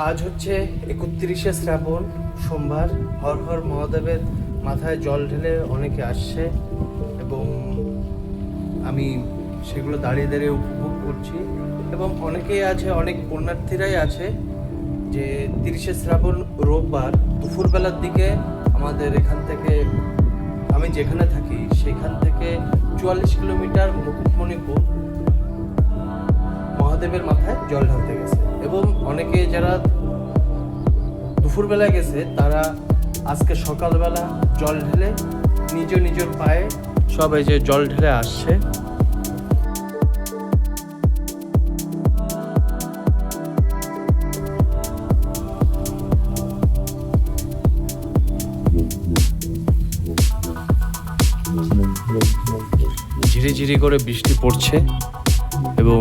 আজ হচ্ছে 31শে শ্রাবণ, সোমবার। হর হর মহাদেবের মাথায় জল ঢেলে অনেকে আসছে এবং আমি সেগুলো দাঁড়িয়ে দাঁড়িয়ে উপভোগ করছি। এবং অনেকেই আছে, অনেক পুণ্যার্থীরাই আছে যে 30শে শ্রাবণ রোববার দুপুরবেলার দিকে আমাদের এখান থেকে, আমি যেখানে থাকি সেখান থেকে 44 কিলোমিটার মুকুটমণিপুর মহাদেবের মাথায় জল ঢালতে গেছে। এবং অনেকে যারা দুপুরবেলা গেছে তারা আজকে সকালবেলা জল ঢেলে নিজের পায়ে সবাই যে জল ঢেলে আসছে। ঝিরিঝিরি করে বৃষ্টি পড়ছে এবং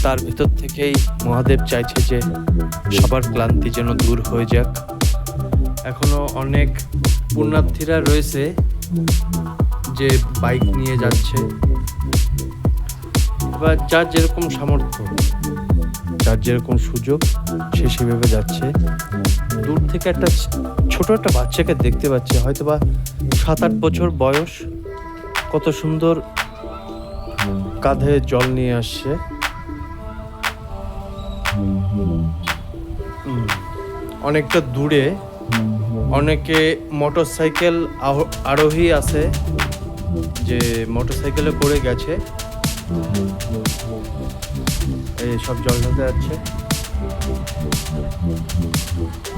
তার ভেতর থেকেই মহাদেব চাইছে যে সবার ক্লান্তি যেন দূর হয়ে যাক। এখনো অনেক পুণ্যার্থীরা রয়েছে যে বাইক নিয়ে যাচ্ছে, এবার যার যেরকম সামর্থ্য, যার যেরকম সুযোগ সে সেভাবে যাচ্ছে। দূর থেকে একটা ছোট একটা বাচ্চাকে দেখতে পাচ্ছে, হয়তো বা 7-8 বছর বয়স, কত সুন্দর কাঁধে জল নিয়ে আসছে। অনেকটা দূরে অনেকে মোটরসাইকেল আরোহী আছে যে মোটরসাইকেলে করে গেছে, এই সব জল ঢালতে যাচ্ছে।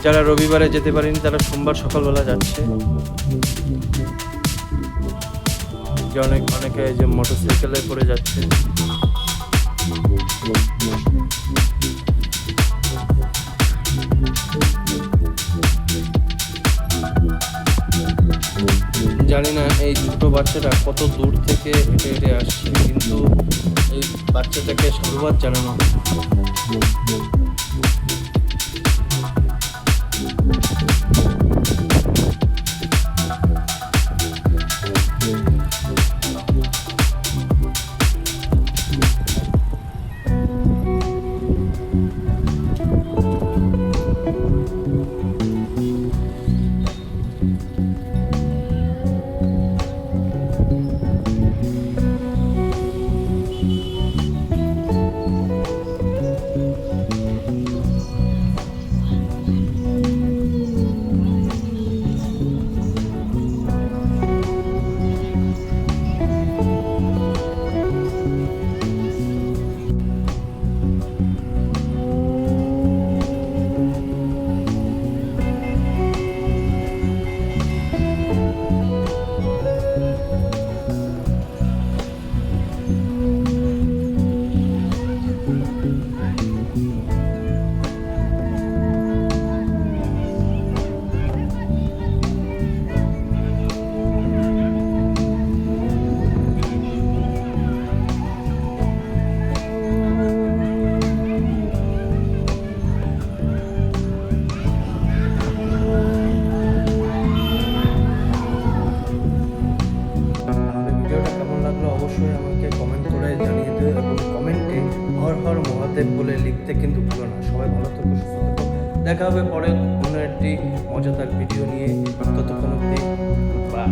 যারা রবিবারে যেতে পারেনি তারা সোমবার সকালবেলা যাচ্ছে। যে অনেকে যে মোটরসাইকেলে করে যাচ্ছে। জানি না এই ছোট বাচ্চাটা কত দূর থেকে হেঁটে হেঁটে আসছে, কিন্তু এই বাচ্চাটাকে সাধুবাদ জানানো। বলে লিখতে কিন্তু ভুলো না। সবাই ভালো থাকো, সুস্থ থাকো। দেখা হবে পরে কোনো একটি মজাদার ভিডিও নিয়ে। ততক্ষণ অবধি বাই।